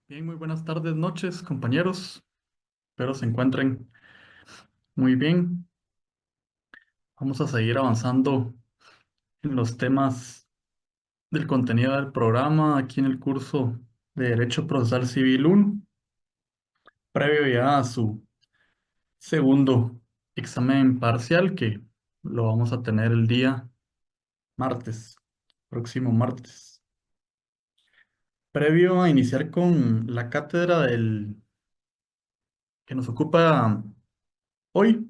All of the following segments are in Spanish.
Bien, muy buenas tardes, noches, compañeros. Espero se encuentren muy bien. Vamos a seguir avanzando en los temas del contenido del programa aquí en el curso de Derecho Procesal Civil 1, previo ya a su segundo examen parcial que lo vamos a tener el día martes, próximo martes. Previo a iniciar con la cátedra que nos ocupa hoy,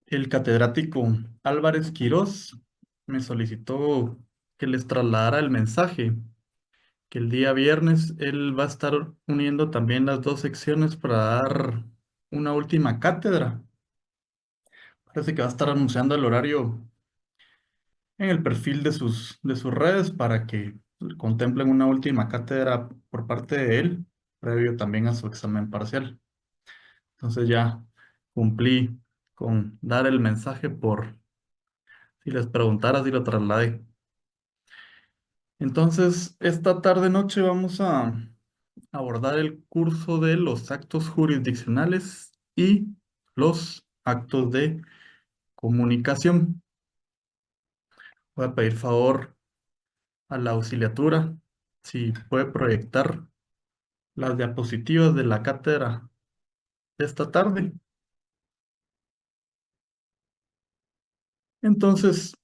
el catedrático Álvarez Quirós me solicitó que les trasladara el mensaje, que el día viernes él va a estar uniendo también las dos secciones para dar una última cátedra. Parece que va a estar anunciando el horario en el perfil de sus redes para que contemplen una última cátedra por parte de él, previo también a su examen parcial. Entonces ya cumplí con dar el mensaje por si les preguntara si lo trasladé. Entonces, esta tarde noche vamos a abordar el curso de los actos jurisdiccionales y los actos de comunicación. Voy a pedir favor a la auxiliatura si puede proyectar las diapositivas de la cátedra de esta tarde. Entonces,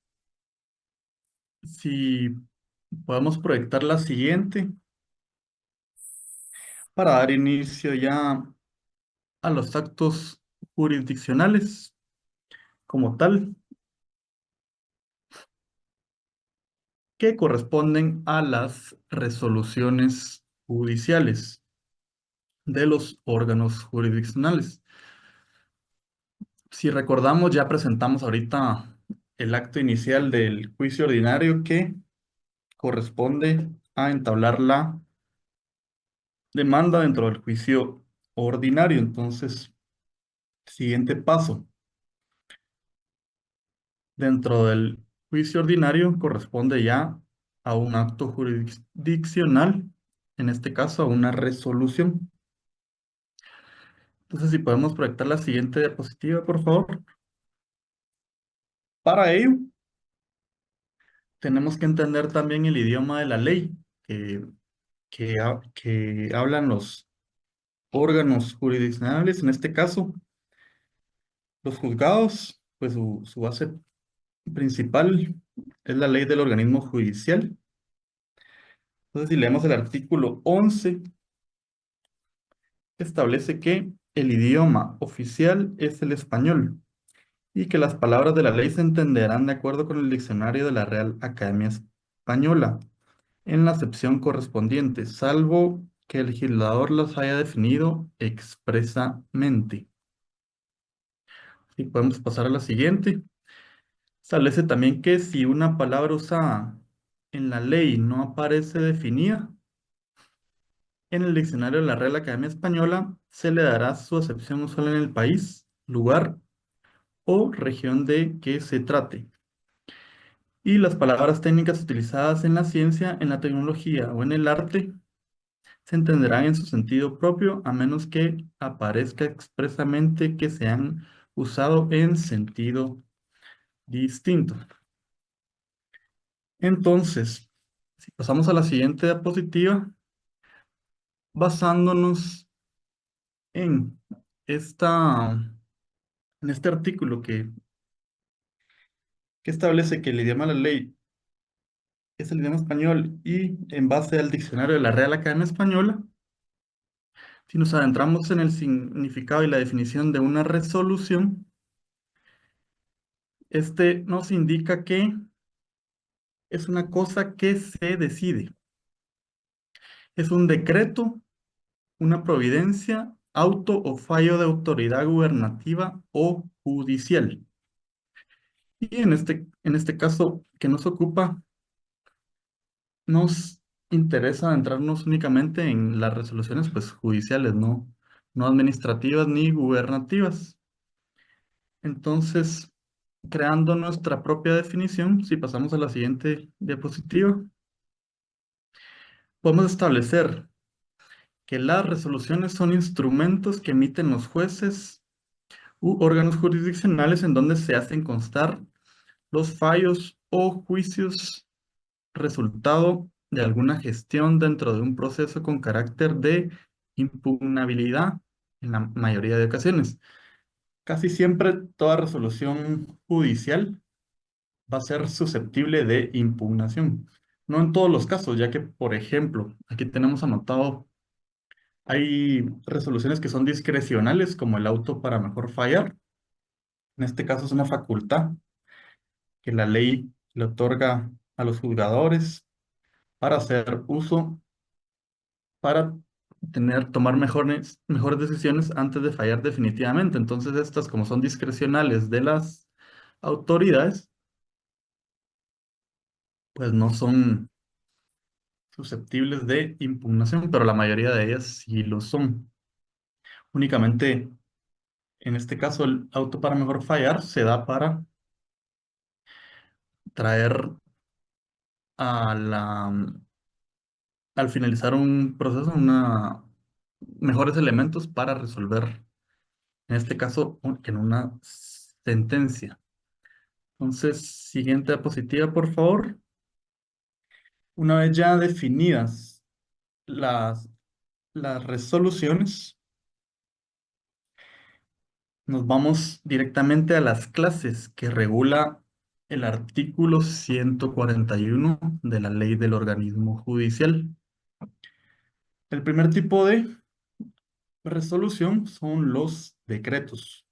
si podemos proyectar la siguiente para dar inicio ya a los actos jurisdiccionales como tal, que corresponden a las resoluciones judiciales de los órganos jurisdiccionales. Si recordamos, ya presentamos ahorita el acto inicial del juicio ordinario que corresponde a entablar la demanda dentro del juicio ordinario. Entonces, siguiente paso. Dentro del juicio ordinario corresponde ya a un acto jurisdiccional, en este caso a una resolución. Entonces, si podemos proyectar la siguiente diapositiva, por favor. Para ello, tenemos que entender también el idioma de la ley que hablan los órganos jurisdiccionales, en este caso, los juzgados, pues su base principal es la ley del organismo judicial. Entonces, si leemos el artículo 11, establece que el idioma oficial es el español y que las palabras de la ley se entenderán de acuerdo con el diccionario de la Real Academia Española, en la acepción correspondiente, salvo que el legislador las haya definido expresamente. Y podemos pasar a la siguiente. Establece también que si una palabra usada en la ley no aparece definida, en el diccionario de la Real Academia Española se le dará su acepción usual en el país, lugar o región de que se trate. Y las palabras técnicas utilizadas en la ciencia, en la tecnología o en el arte se entenderán en su sentido propio a menos que aparezca expresamente que se han usado en sentido distinto. Entonces, si pasamos a la siguiente diapositiva, basándonos en esta, en este artículo que establece que el idioma de la ley es el idioma español y en base al diccionario de la Real Academia Española, si nos adentramos en el significado y la definición de una resolución, este nos indica que es una cosa que se decide. Es un decreto, una providencia, auto o fallo de autoridad gubernativa o judicial. Y en este caso que nos ocupa, nos interesa adentrarnos únicamente en las resoluciones pues, judiciales, no administrativas ni gubernativas. Entonces, creando nuestra propia definición, si pasamos a la siguiente diapositiva, podemos establecer que las resoluciones son instrumentos que emiten los jueces u órganos jurisdiccionales en donde se hacen constar los fallos o juicios resultado de alguna gestión dentro de un proceso con carácter de impugnabilidad en la mayoría de ocasiones. Casi siempre toda resolución judicial va a ser susceptible de impugnación. No en todos los casos, ya que, por ejemplo, aquí tenemos anotado, hay resoluciones que son discrecionales, como el auto para mejor fallar. En este caso es una facultad que la ley le otorga a los juzgadores para hacer uso, para tomar mejores decisiones antes de fallar definitivamente. Entonces, estas, como son discrecionales de las autoridades, pues no son susceptibles de impugnación, pero la mayoría de ellas sí lo son. Únicamente, en este caso, el auto para mejor fallar se da para traer a al finalizar un proceso, mejores elementos para resolver, en este caso, en una sentencia. Entonces, siguiente diapositiva, por favor. Una vez ya definidas las, las resoluciones, nos vamos directamente a las clases que regula el artículo 141 de la Ley del Organismo Judicial. El primer tipo de resolución son los decretos.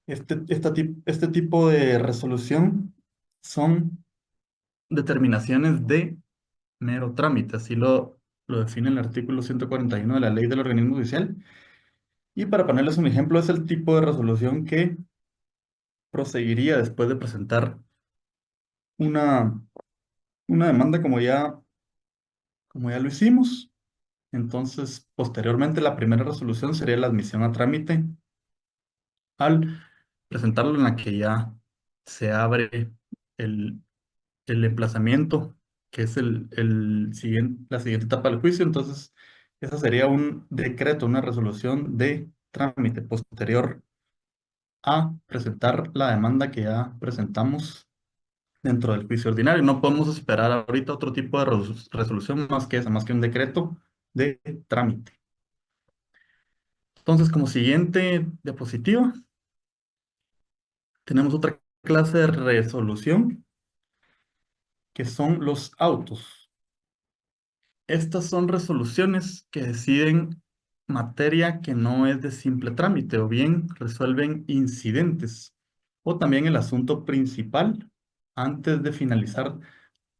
Este tipo de resolución son determinaciones de mero trámite, así lo define el artículo 141 de la Ley del Organismo Judicial. Y para ponerles un ejemplo, es el tipo de resolución que proseguiría después de presentar una, una demanda como ya lo hicimos. Entonces, posteriormente, la primera resolución sería la admisión a trámite al presentarlo, en la que ya se abre el, el emplazamiento, que es la siguiente etapa del juicio. Entonces, esa sería un decreto, una resolución de trámite posterior a presentar la demanda que ya presentamos dentro del juicio ordinario. No podemos esperar ahorita otro tipo de resolución más que esa, más que un decreto de trámite. Entonces, como siguiente diapositiva, tenemos otra clase de resolución, que son los autos. Estas son resoluciones que deciden materia que no es de simple trámite, o bien resuelven incidentes, o también el asunto principal antes de finalizar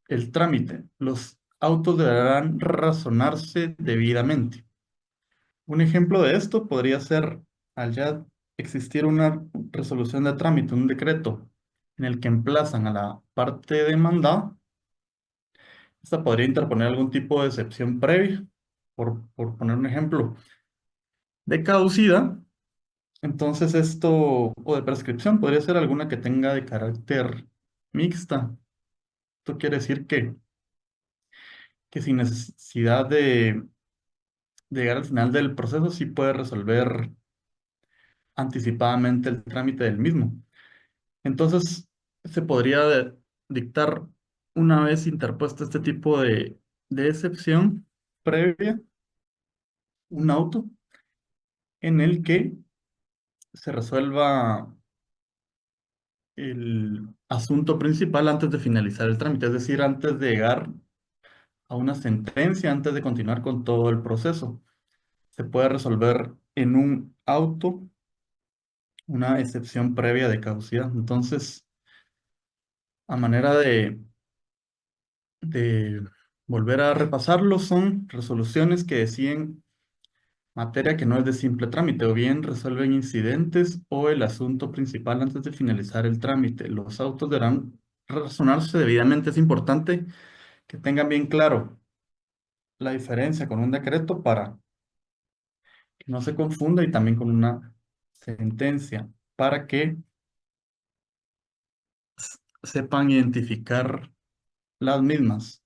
el trámite. Los autos deberán razonarse debidamente. Un ejemplo de esto podría ser, al ya existir una resolución de trámite, un decreto en el que emplazan a la parte demandada, esta podría interponer algún tipo de excepción previa, por poner un ejemplo, de caducidad. Entonces esto, o de prescripción, podría ser alguna que tenga de carácter mixta. Esto quiere decir que sin necesidad de llegar al final del proceso, sí puede resolver anticipadamente el trámite del mismo. Entonces, se podría dictar, una vez interpuesto este tipo de excepción previa, un auto en el que se resuelva el asunto principal antes de finalizar el trámite, es decir, antes de llegar a una sentencia, antes de continuar con todo el proceso. Se puede resolver en un auto una excepción previa de caducidad. Entonces, a manera de volver a repasarlo, son resoluciones que deciden materia que no es de simple trámite, o bien resuelven incidentes o el asunto principal antes de finalizar el trámite. Los autos deberán razonarse debidamente. Es importante que tengan bien claro la diferencia con un decreto para que no se confunda, y también con una sentencia, para que sepan identificar las mismas.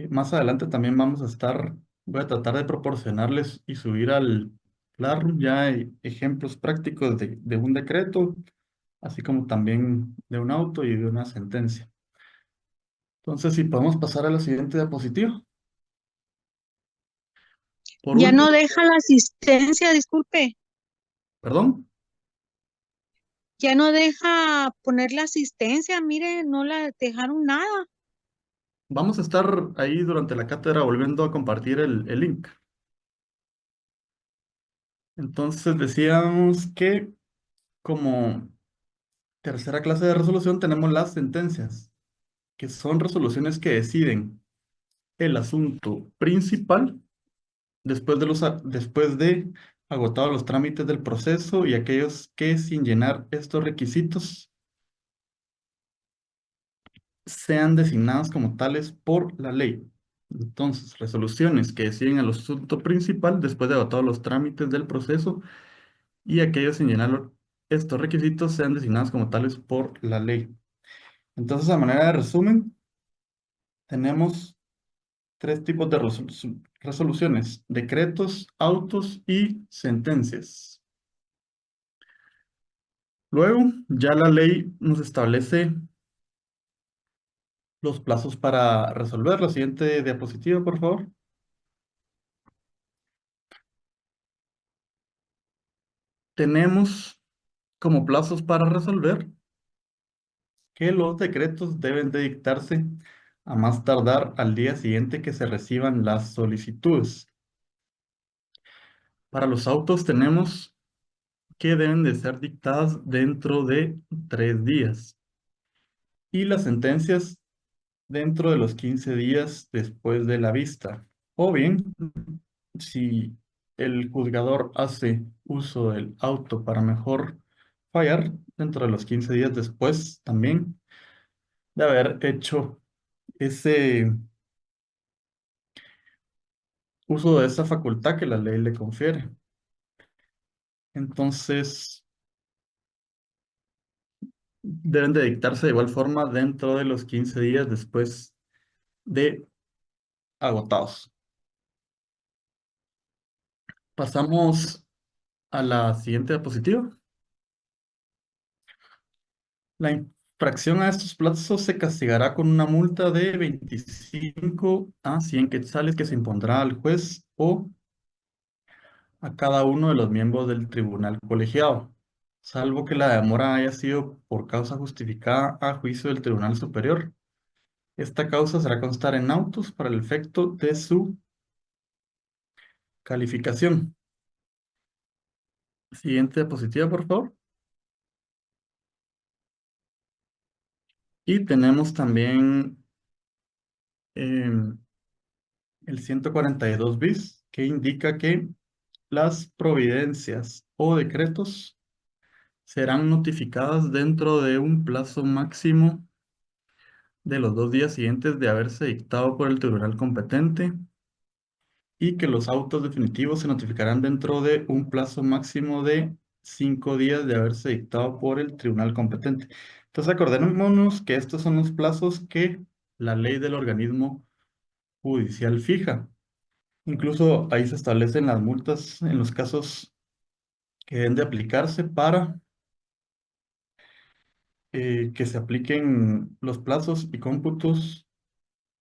Más adelante también vamos a estar Voy a tratar de proporcionarles y subir al Classroom ya ejemplos prácticos de un decreto, así como también de un auto y de una sentencia. Entonces, si podemos pasar a la siguiente diapositiva. Por Ya no último, deja la asistencia, disculpe, perdón, ya no deja poner la asistencia, mire, no la dejaron nada. vamos a estar ahí durante la cátedra volviendo a compartir el link. Entonces, decíamos que como tercera clase de resolución tenemos las sentencias, que son resoluciones que deciden el asunto principal después de agotados los trámites del proceso y aquellos que sin llenar estos requisitos sean designados como tales por la ley. Entonces, resoluciones que deciden el asunto principal después de agotados los trámites del proceso y aquellos sin llenar estos requisitos sean designados como tales por la ley. Entonces, a manera de resumen, tenemos tres tipos de resoluciones: decretos, autos y sentencias. Luego, ya la ley nos establece los plazos para resolver. La siguiente diapositiva, por favor. Tenemos como plazos para resolver que los decretos deben de dictarse a más tardar al día siguiente que se reciban las solicitudes. Para los autos tenemos que deben de ser dictadas dentro de 3 días y las sentencias dentro de los 15 días después de la vista. O bien, si el juzgador hace uso del auto para mejor fallar, dentro de los 15 días después también de haber hecho ese uso de esa facultad que la ley le confiere. Entonces, deben de dictarse de igual forma dentro de los 15 días después de agotados. Pasamos a la siguiente diapositiva. La infracción a estos plazos se castigará con una multa de 25 a 100 quetzales que se impondrá al juez o a cada uno de los miembros del tribunal colegiado, salvo que la demora haya sido por causa justificada a juicio del Tribunal Superior. Esta causa será constar en autos para el efecto de su calificación. Siguiente diapositiva, por favor. Y tenemos también em, el 142 bis, que indica que las providencias o decretos serán notificadas dentro de un plazo máximo de los 2 días siguientes de haberse dictado por el tribunal competente y que los autos definitivos se notificarán dentro de un plazo máximo de 5 días de haberse dictado por el tribunal competente. Entonces, acordémonos que estos son los plazos que la ley del organismo judicial fija. Incluso ahí se establecen las multas en los casos que deben de aplicarse para que se apliquen los plazos y cómputos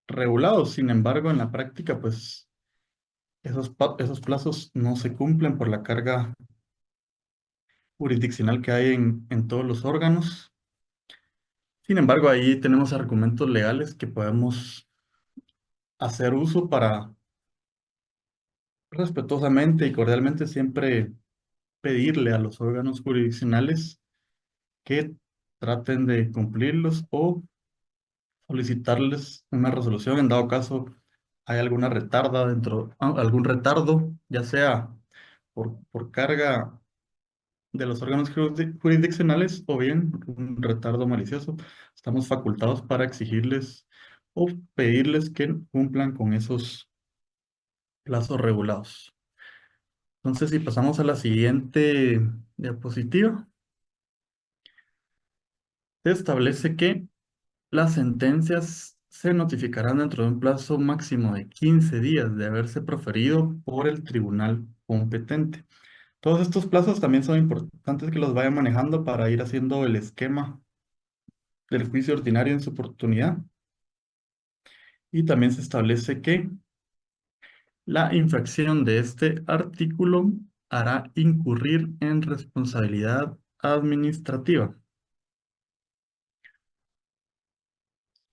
regulados. Sin embargo, en la práctica, pues esos plazos no se cumplen por la carga jurisdiccional que hay en todos los órganos. Sin embargo, ahí tenemos argumentos legales que podemos hacer uso para respetuosamente y cordialmente siempre pedirle a los órganos jurisdiccionales que traten de cumplirlos o solicitarles una resolución en dado caso hay alguna retarda algún retardo, ya sea por carga de los órganos jurisdiccionales o bien un retardo malicioso. Estamos facultados para exigirles o pedirles que cumplan con esos plazos regulados. Entonces, si pasamos a la siguiente diapositiva, se establece que las sentencias se notificarán dentro de un plazo máximo de 15 días de haberse proferido por el tribunal competente. Todos estos plazos también son importantes que los vayan manejando para ir haciendo el esquema del juicio ordinario en su oportunidad. Y también se establece que la infracción de este artículo hará incurrir en responsabilidad administrativa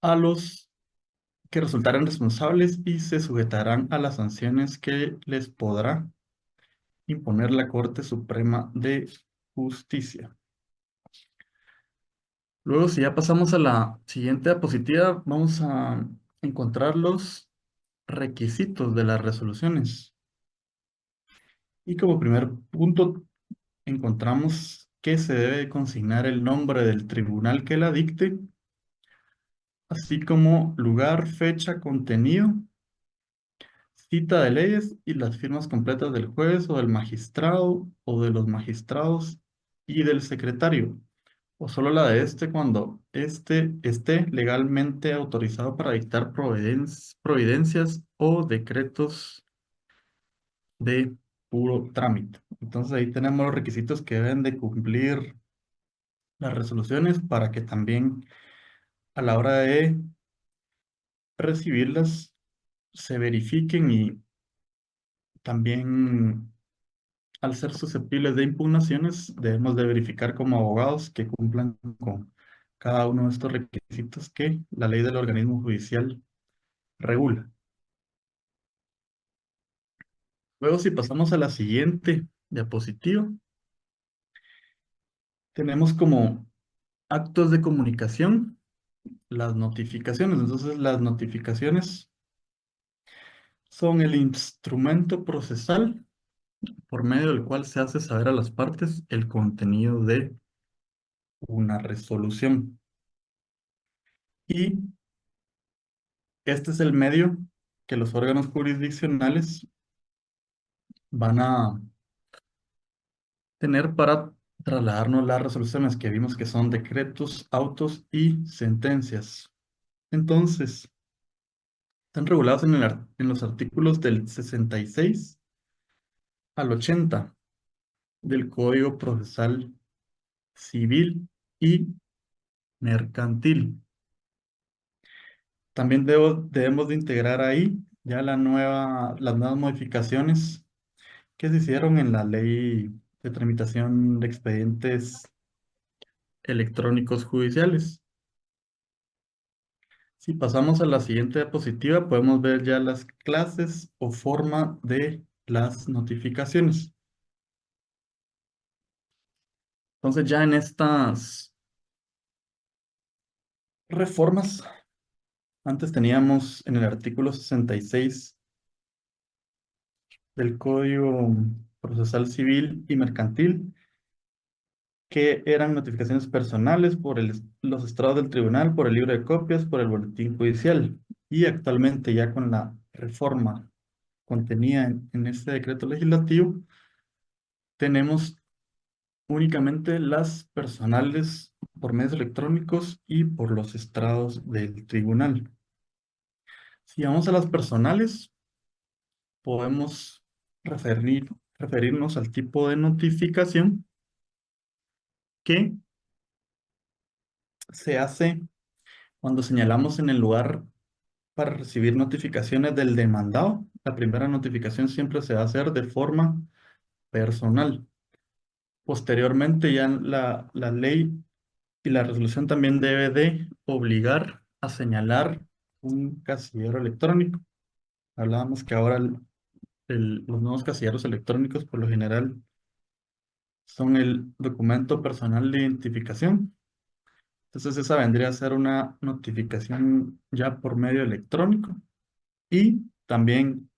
a los que resultaren responsables y se sujetarán a las sanciones que les podrá imponer la Corte Suprema de Justicia. Luego, si ya pasamos a la siguiente diapositiva, vamos a encontrar los requisitos de las resoluciones. Y como primer punto, encontramos que se debe consignar el nombre del tribunal que la dicte, así como lugar, fecha, contenido, cita de leyes y las firmas completas del juez o del magistrado o de los magistrados y del secretario, o solo la de este cuando éste esté legalmente autorizado para dictar providencias o decretos de puro trámite. Entonces ahí tenemos los requisitos que deben de cumplir las resoluciones para que también a la hora de recibirlas se verifiquen y también al ser susceptibles de impugnaciones debemos de verificar como abogados que cumplan con cada uno de estos requisitos que la ley del organismo judicial regula. Luego, si pasamos a la siguiente diapositiva, tenemos como actos de comunicación las notificaciones. Entonces, las notificaciones son el instrumento procesal por medio del cual se hace saber a las partes el contenido de una resolución. Y este es el medio que los órganos jurisdiccionales van a tener para trasladarnos las resoluciones que vimos que son decretos, autos y sentencias. Entonces, están regulados en los artículos del 66 al 80 del Código Procesal Civil y Mercantil. También debemos de integrar ahí ya las nuevas modificaciones que se hicieron en la ley de tramitación de expedientes electrónicos judiciales. Si pasamos a la siguiente diapositiva, podemos ver ya las clases o forma de las notificaciones. Entonces ya en estas reformas, antes teníamos en el artículo 66 del Código Procesal Civil y Mercantil, que eran notificaciones personales por los estrados del tribunal, por el libro de copias, por el boletín judicial. Y actualmente ya con la reforma contenida en este decreto legislativo, tenemos únicamente las personales por medios electrónicos y por los estrados del tribunal. Si vamos a las personales, podemos referirnos al tipo de notificación que se hace cuando señalamos en el lugar para recibir notificaciones del demandado. La primera notificación siempre se va a hacer de forma personal. Posteriormente, ya la ley y la resolución también debe de obligar a señalar un casillero electrónico. Hablábamos que ahora los nuevos casilleros electrónicos por lo general son el documento personal de identificación. Entonces esa vendría a ser una notificación ya por medio electrónico y también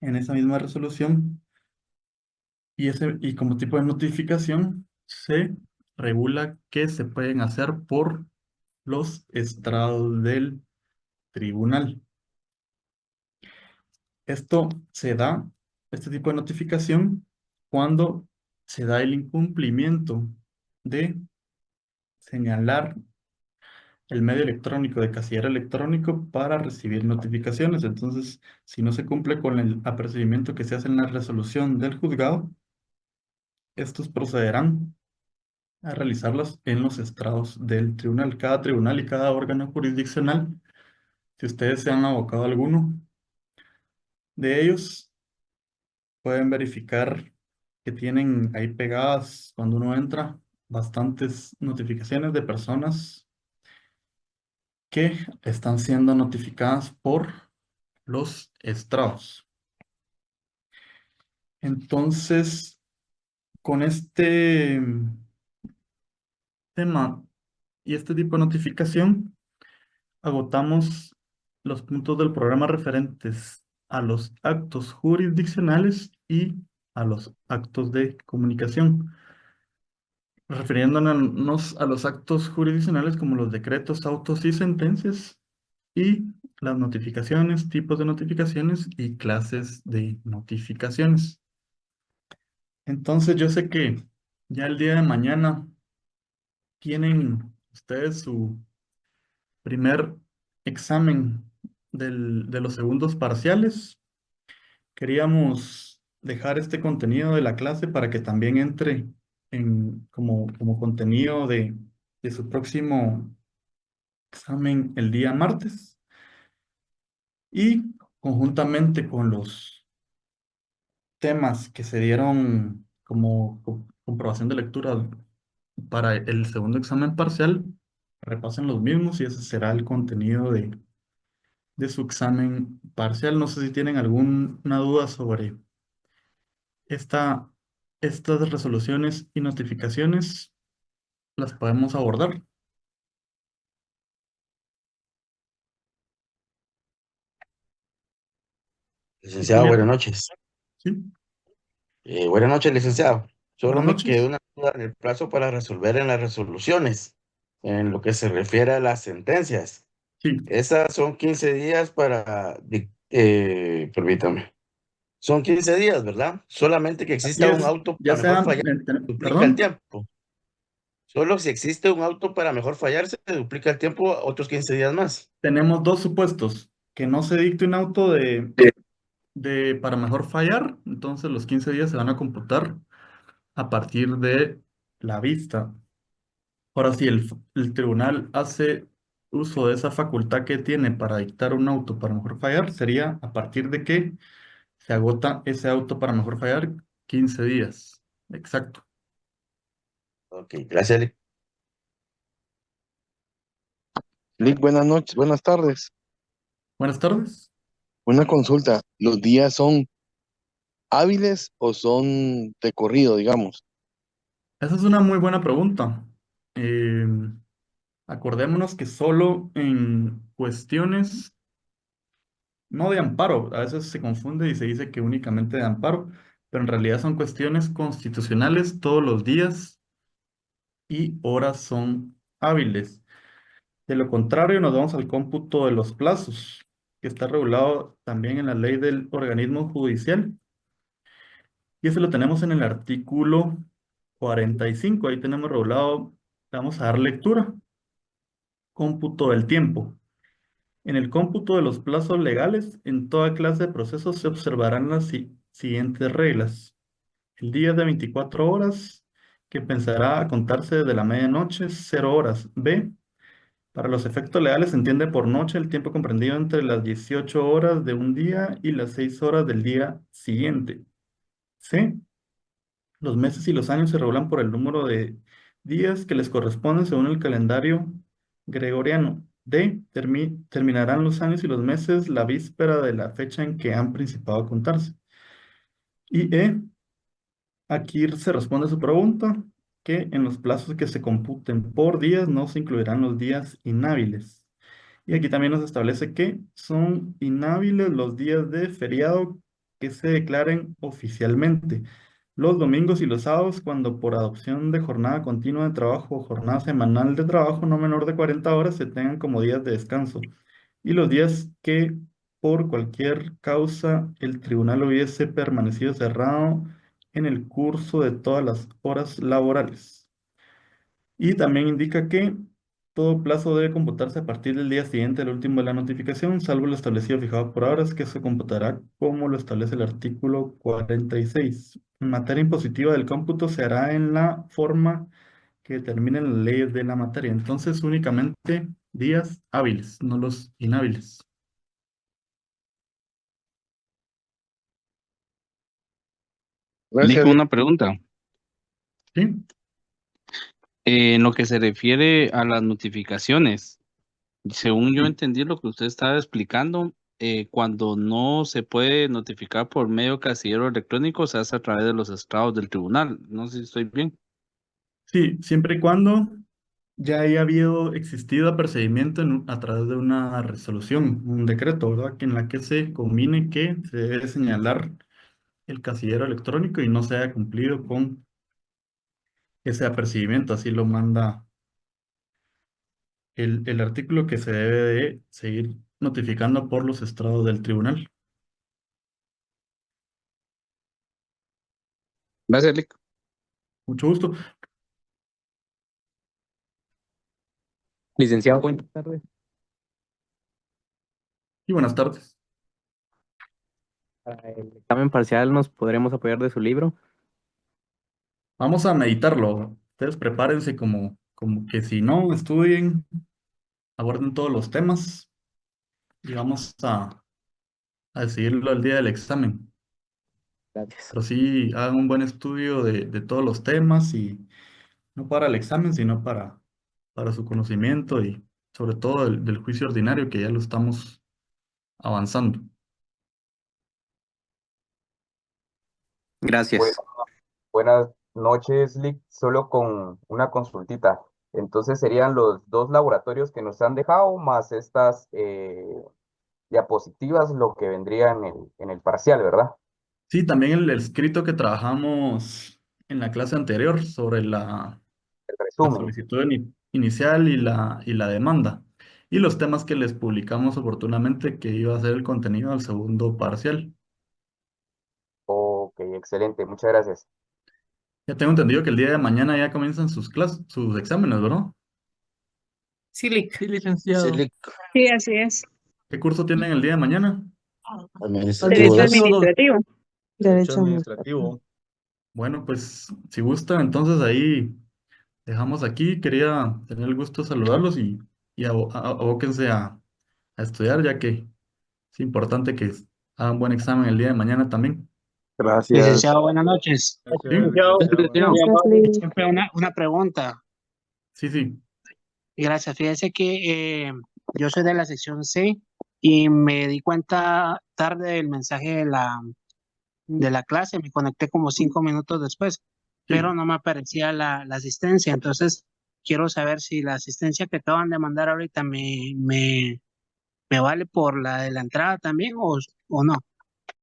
en esa misma resolución y como tipo de notificación se regula que se pueden hacer por los estrados del tribunal. Esto se da, este tipo de notificación, cuando se da el incumplimiento de señalar el medio electrónico de casillero electrónico para recibir notificaciones. Entonces, si no se cumple con el apercibimiento que se hace en la resolución del juzgado, estos procederán a realizarlas en los estrados del tribunal. Cada tribunal y cada órgano jurisdiccional, si ustedes se han abocado a alguno de ellos, pueden verificar que tienen ahí pegadas cuando uno entra bastantes notificaciones de personas que están siendo notificadas por los estrados. Entonces, con este tema y este tipo de notificación, agotamos los puntos del programa referentes a los actos jurisdiccionales y a los actos de comunicación. Refiriéndonos a los actos jurisdiccionales como los decretos, autos y sentencias, y las notificaciones, tipos de notificaciones y clases de notificaciones. Entonces yo sé que ya el día de mañana tienen ustedes su primer examen de los segundos parciales. Queríamos dejar este contenido de la clase para que también entre como contenido de su próximo examen el día martes, y conjuntamente con los temas que se dieron como comprobación de lectura para el segundo examen parcial, repasen los mismos y ese será el contenido de su examen parcial. No sé si tienen alguna duda sobre esta, estas resoluciones y notificaciones, las podemos abordar. Sí, Licenciado, buenas Julián. noches. Sí, Buenas noches, licenciado. Solo buenas me quedó noches. una duda en el plazo para resolver en las resoluciones, en lo que se refiere a las sentencias. Sí, Esas son 15 días permítame, son 15 días, ¿verdad? Solamente que así exista un es. auto Ya para mejor sea, fallar, duplica el perdón, tiempo. Solo si existe un auto para mejor fallar, se duplica el tiempo a otros 15 días más. tenemos dos supuestos: que no se dicte un auto para mejor fallar, entonces los 15 días se van a computar a partir de la vista. Ahora, si el tribunal hace uso de esa facultad que tiene para dictar un auto para mejor fallar, sería a partir de que se agota ese auto para mejor fallar 15 días. Exacto. Ok, gracias. Lick, buenas noches, buenas tardes. Buenas tardes. Una consulta, ¿los días son hábiles o son de corrido, digamos? Esa es una muy buena pregunta. Eh, Acordémonos que solo en cuestiones, no de amparo, a veces se confunde y se dice que únicamente de amparo, pero en realidad son cuestiones constitucionales, todos los días y horas son hábiles. De lo contrario, nos vamos al cómputo de los plazos, que está regulado también en la ley del organismo judicial, y ese lo tenemos en el artículo 45. Ahí tenemos regulado, vamos a dar lectura: cómputo del tiempo. En el cómputo de los plazos legales, en toda clase de procesos se observarán las siguientes reglas. El día de 24 horas, que pensará a contarse desde la medianoche, 0 horas. B. Para los efectos legales se entiende por noche el tiempo comprendido entre las 18 horas de un día y las 6 horas del día siguiente. C. Los meses y los años se regulan por el número de días que les corresponden según el calendario gregoriano. D. Terminarán los años y los meses la víspera de la fecha en que han principado a contarse. Y E. Aquí se responde a su pregunta que en los plazos que se computen por días no se incluirán los días inhábiles. Y aquí también nos establece que son inhábiles los días de feriado que se declaren oficialmente: los domingos y los sábados, cuando por adopción de jornada continua de trabajo o jornada semanal de trabajo no menor de 40 horas se tengan como días de descanso, y los días que por cualquier causa el tribunal hubiese permanecido cerrado en el curso de todas las horas laborales. Y también indica que Todo plazo debe computarse a partir del día siguiente al último de la notificación, salvo lo establecido fijado por horas, que se computará como lo establece el artículo 46. En materia impositiva del cómputo se hará en la forma que determinen las leyes de la materia. Entonces, únicamente días hábiles, no los inhábiles. Gracias, Dijo Lick. una pregunta. ¿Sí? En lo que se refiere a las notificaciones, según yo entendí lo que usted estaba explicando, cuando no se puede notificar por medio casillero electrónico, se hace a través de los estrados del tribunal. No sé si estoy bien. Sí, siempre y cuando ya haya habido existido apercibimiento a través de una resolución, un decreto, ¿verdad? Que en la que se combine que se debe señalar el casillero electrónico y no se haya cumplido con ese apercibimiento. Así lo manda el artículo que se debe de seguir notificando por los estrados del tribunal. Gracias, Lick. Mucho gusto. Licenciado, buenas tardes. Y buenas tardes. Para el examen parcial nos podremos apoyar de su libro. Vamos a meditarlo. Ustedes prepárense como que si no estudien, aborden todos los temas y vamos a decidirlo el día del examen. Gracias. Pero sí, hagan un buen estudio de todos los temas y no para el examen, sino para su conocimiento y sobre todo del juicio ordinario que ya lo estamos avanzando. Gracias. Buenas noches, Lick. Solo con una consultita. Entonces serían los dos laboratorios que nos han dejado más estas diapositivas lo que vendría en el parcial, ¿verdad? Sí, también el escrito que trabajamos en la clase anterior sobre la El la resumen. solicitud inicial y la demanda, y los temas que les publicamos oportunamente que iba a ser el contenido del segundo parcial. Ok, excelente. Muchas gracias. Ya tengo entendido que el día de mañana ya comienzan sus exámenes, ¿verdad? Sí, Lick. Sí, Sí, así es. ¿Qué curso tienen el día de mañana? Administrativo Derecho 2. administrativo. Derecho administrativo. Bueno, pues si gustan, entonces ahí dejamos aquí. Quería tener el gusto de saludarlos y abóquense a estudiar, ya que es importante que hagan buen examen el día de mañana también. Gracias. Licenciado, buenas noches. ¿Sí? Licenciado, Licenciado. siempre una pregunta. Sí, sí. Y gracias. Fíjese que yo soy de la sección C y me di cuenta tarde del mensaje de la clase. Me conecté como 5 minutos después, pero Sí. no me aparecía la asistencia. Entonces, quiero saber si la asistencia que acaban de mandar ahorita me vale por la de la entrada también o no.